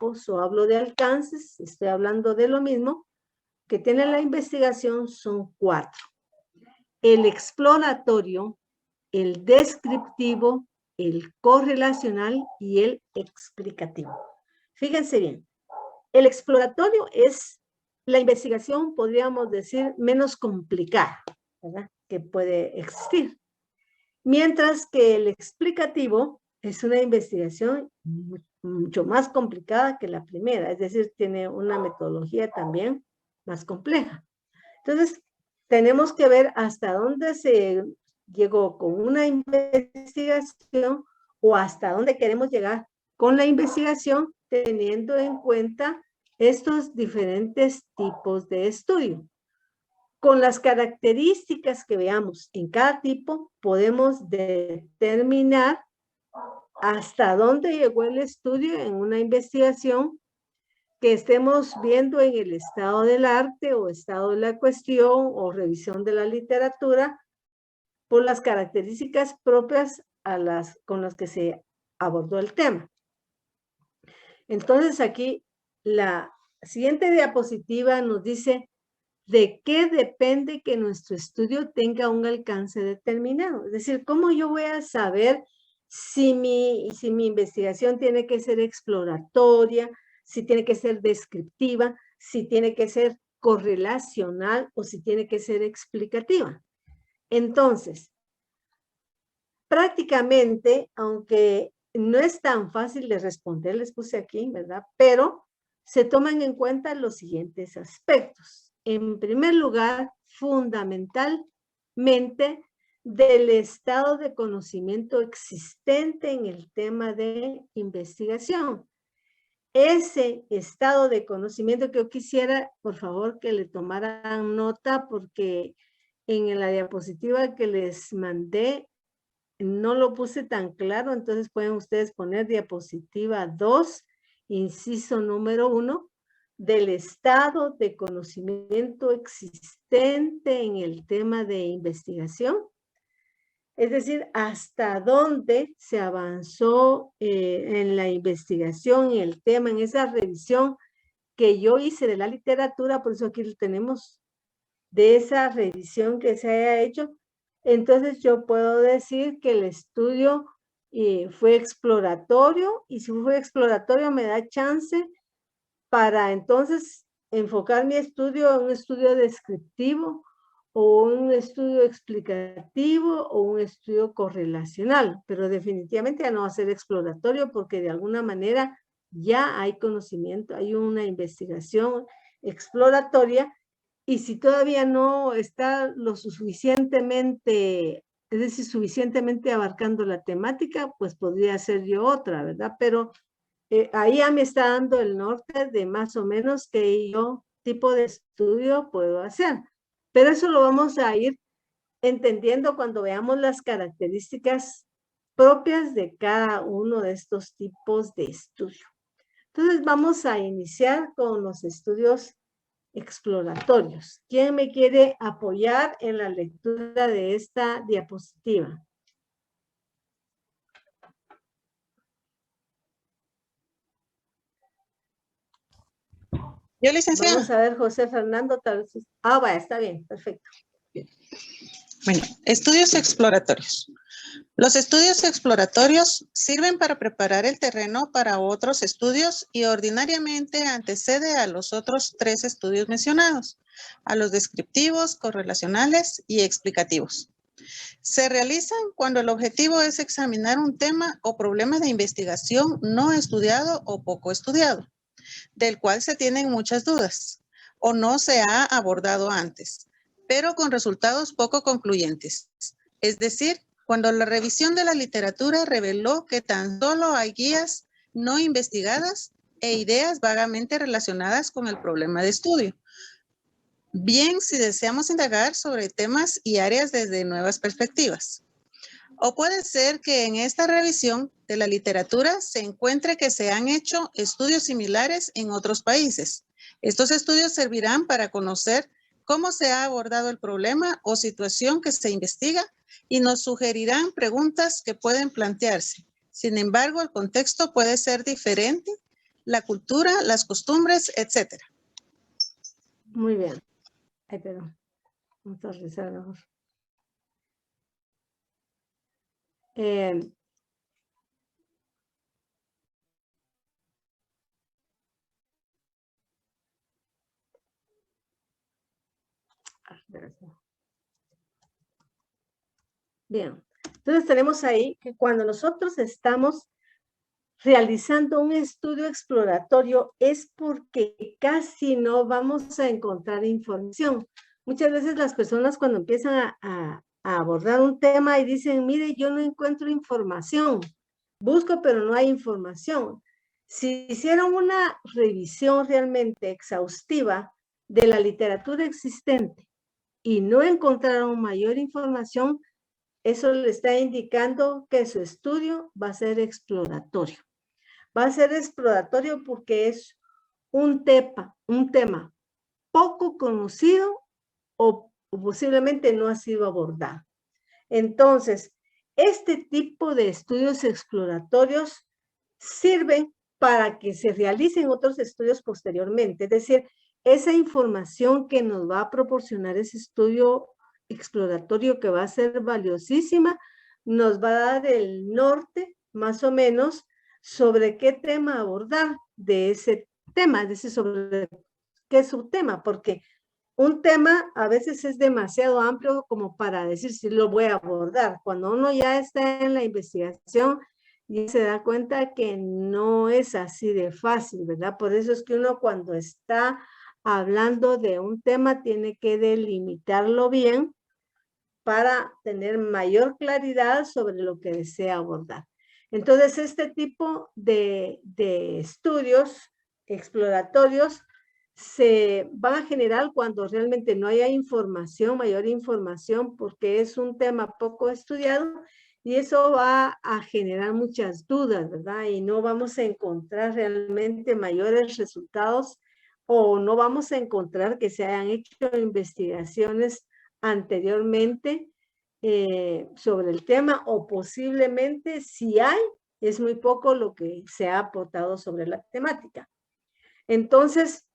tipos o hablo de alcances, estoy hablando de lo mismo, que tiene la investigación son 4. El exploratorio, el descriptivo, el correlacional y el explicativo. Fíjense bien, el exploratorio es la investigación, podríamos decir, menos complicada, ¿verdad?, que puede existir. Mientras que el explicativo es una investigación mucho más complicada que la primera, es decir, tiene una metodología también más compleja. Entonces, tenemos que ver hasta dónde se llegó con una investigación o hasta dónde queremos llegar con la investigación, teniendo en cuenta estos diferentes tipos de estudio. Con las características que veamos en cada tipo, podemos determinar hasta dónde llegó el estudio en una investigación que estemos viendo en el estado del arte o estado de la cuestión o revisión de la literatura por las características propias con las que se abordó el tema. Entonces aquí la siguiente diapositiva nos dice de qué depende que nuestro estudio tenga un alcance determinado. Es decir, ¿cómo yo voy a saber si mi investigación tiene que ser exploratoria, si tiene que ser descriptiva, si tiene que ser correlacional o si tiene que ser explicativa? Entonces, prácticamente, aunque no es tan fácil de responder, les puse aquí, ¿verdad?, pero se toman en cuenta los siguientes aspectos. En primer lugar, fundamentalmente, del estado de conocimiento existente en el tema de investigación. Ese estado de conocimiento que yo quisiera, por favor, que le tomaran nota, porque en la diapositiva que les mandé no lo puse tan claro, entonces pueden ustedes poner diapositiva 2, inciso número 1, del estado de conocimiento existente en el tema de investigación. Es decir, hasta dónde se avanzó en la investigación, en el tema, en esa revisión que yo hice de la literatura, por eso aquí lo tenemos, de esa revisión que se haya hecho. Entonces yo puedo decir que el estudio fue exploratorio, y si fue exploratorio me da chance para entonces enfocar mi estudio en un estudio descriptivo o un estudio explicativo o un estudio correlacional, pero definitivamente ya no va a ser exploratorio porque de alguna manera ya hay conocimiento, hay una investigación exploratoria, y si todavía no está lo suficientemente, es decir, suficientemente abarcando la temática, pues podría ser yo otra, ¿verdad? Pero ahí ya me está dando el norte de más o menos qué tipo de estudio puedo hacer. Pero eso lo vamos a ir entendiendo cuando veamos las características propias de cada uno de estos tipos de estudio. Entonces vamos a iniciar con los estudios exploratorios. ¿Quién me quiere apoyar en la lectura de esta diapositiva? Yo, licenciada. Vamos a ver, José Fernando, tal vez. Ah, vaya, está bien, perfecto. Bien. Bueno, estudios exploratorios. Los estudios exploratorios sirven para preparar el terreno para otros estudios y ordinariamente antecede a los otros 3 estudios mencionados, a los descriptivos, correlacionales y explicativos. Se realizan cuando el objetivo es examinar un tema o problema de investigación no estudiado o poco estudiado, del cual se tienen muchas dudas o no se ha abordado antes, pero con resultados poco concluyentes. Es decir, cuando la revisión de la literatura reveló que tan solo hay guías no investigadas e ideas vagamente relacionadas con el problema de estudio. Bien, si deseamos indagar sobre temas y áreas desde nuevas perspectivas. O puede ser que en esta revisión de la literatura se encuentre que se han hecho estudios similares en otros países. Estos estudios servirán para conocer cómo se ha abordado el problema o situación que se investiga y nos sugerirán preguntas que pueden plantearse. Sin embargo, el contexto puede ser diferente la cultura, las costumbres, etc. Muy bien. Ay, perdón. Vamos a revisar mejor. Bien. Entonces tenemos ahí que cuando nosotros estamos realizando un estudio exploratorio es porque casi no vamos a encontrar información. Muchas veces las personas cuando empiezan a abordar un tema y dicen, mire, yo no encuentro información, busco pero no hay información. Si hicieron una revisión realmente exhaustiva de la literatura existente y no encontraron mayor información, eso le está indicando que su estudio va a ser exploratorio. Va a ser exploratorio porque es un tema poco conocido o posiblemente no ha sido abordado. Entonces, este tipo de estudios exploratorios sirven para que se realicen otros estudios posteriormente. Es decir, esa información que nos va a proporcionar ese estudio exploratorio que va a ser valiosísima, nos va a dar el norte, más o menos, sobre qué tema abordar de ese tema, es decir, sobre qué es su tema, porque un tema a veces es demasiado amplio como para decir si lo voy a abordar. Cuando uno ya está en la investigación y se da cuenta que no es así de fácil, ¿verdad? Por eso es que uno cuando está hablando de un tema tiene que delimitarlo bien para tener mayor claridad sobre lo que desea abordar. Entonces, este tipo de estudios exploratorios se van a generar cuando realmente no haya información, mayor información, porque es un tema poco estudiado y eso va a generar muchas dudas, ¿verdad? Y no vamos a encontrar realmente mayores resultados o no vamos a encontrar que se hayan hecho investigaciones anteriormente sobre el tema o posiblemente si hay, es muy poco lo que se ha aportado sobre la temática. Entonces,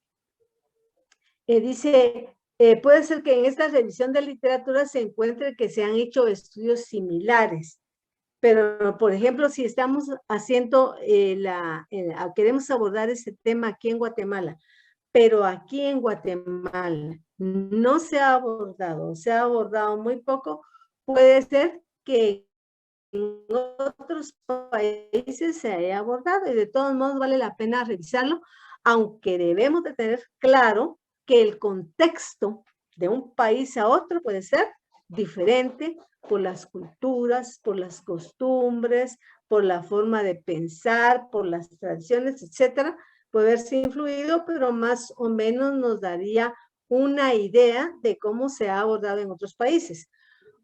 dice, puede ser que en esta revisión de literatura se encuentre que se han hecho estudios similares, pero por ejemplo, si estamos haciendo, queremos abordar ese tema aquí en Guatemala, pero aquí en Guatemala no se ha abordado muy poco, puede ser que en otros países se haya abordado y de todos modos vale la pena revisarlo, aunque debemos de tener claro que el contexto de un país a otro puede ser diferente por las culturas, por las costumbres, por la forma de pensar, por las tradiciones, etcétera. Puede haberse influido, pero más o menos nos daría una idea de cómo se ha abordado en otros países.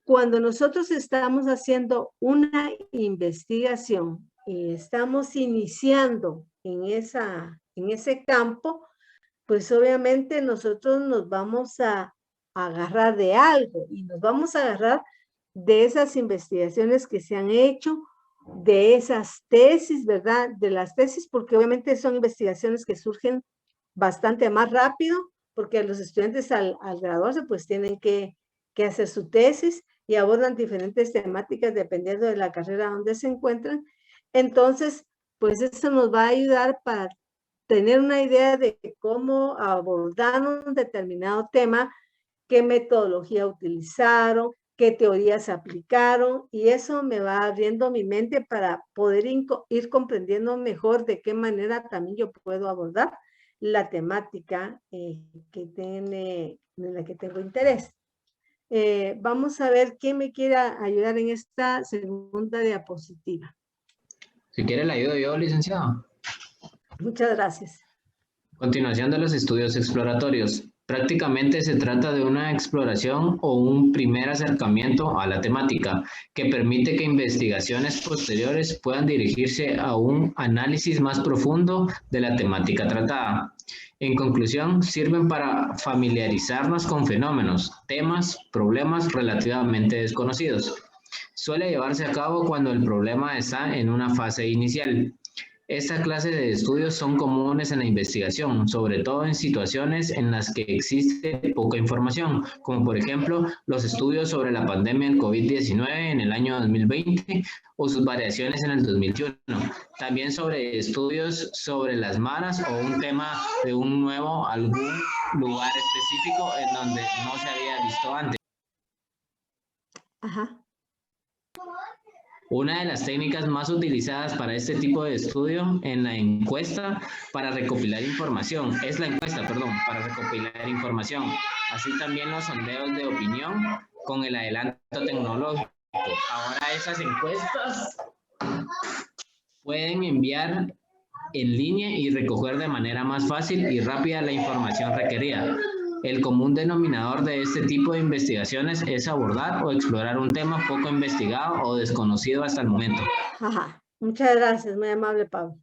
Cuando nosotros estamos haciendo una investigación y estamos iniciando en ese campo, pues obviamente nosotros nos vamos a agarrar de algo y nos vamos a agarrar de esas investigaciones que se han hecho, de esas tesis, ¿verdad? De las tesis, porque obviamente son investigaciones que surgen bastante más rápido, porque los estudiantes al graduarse pues tienen que hacer su tesis y abordan diferentes temáticas dependiendo de la carrera donde se encuentran. Entonces, pues eso nos va a ayudar para tener una idea de cómo abordar un determinado tema, qué metodología utilizaron, qué teorías aplicaron, y eso me va abriendo mi mente para poder ir comprendiendo mejor de qué manera también yo puedo abordar la temática en la que tengo interés. Vamos a ver quién me quiera ayudar en esta segunda diapositiva. Si quiere le ayudo yo, licenciado. Muchas gracias. Continuación de los estudios exploratorios. Prácticamente se trata de una exploración o un primer acercamiento a la temática que permite que investigaciones posteriores puedan dirigirse a un análisis más profundo de la temática tratada. En conclusión, sirven para familiarizarnos con fenómenos, temas, problemas relativamente desconocidos. Suele llevarse a cabo cuando el problema está en una fase inicial. Esta clase de estudios son comunes en la investigación, sobre todo en situaciones en las que existe poca información, como por ejemplo los estudios sobre la pandemia del COVID-19 en el año 2020 o sus variaciones en el 2021. También sobre estudios sobre las maras o un tema de algún lugar específico en donde no se había visto antes. Ajá. Una de las técnicas más utilizadas para este tipo de estudio en la encuesta para recopilar información, para recopilar información. Así también los sondeos de opinión con el adelanto tecnológico. Ahora esas encuestas pueden enviar en línea y recoger de manera más fácil y rápida la información requerida. El común denominador de este tipo de investigaciones es abordar o explorar un tema poco investigado o desconocido hasta el momento. Ajá. Muchas gracias, muy amable, Pablo.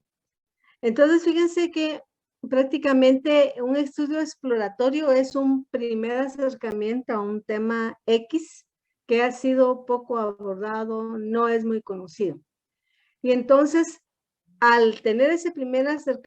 Entonces, fíjense que prácticamente un estudio exploratorio es un primer acercamiento a un tema X que ha sido poco abordado, no es muy conocido. Y entonces, al tener ese primer acercamiento,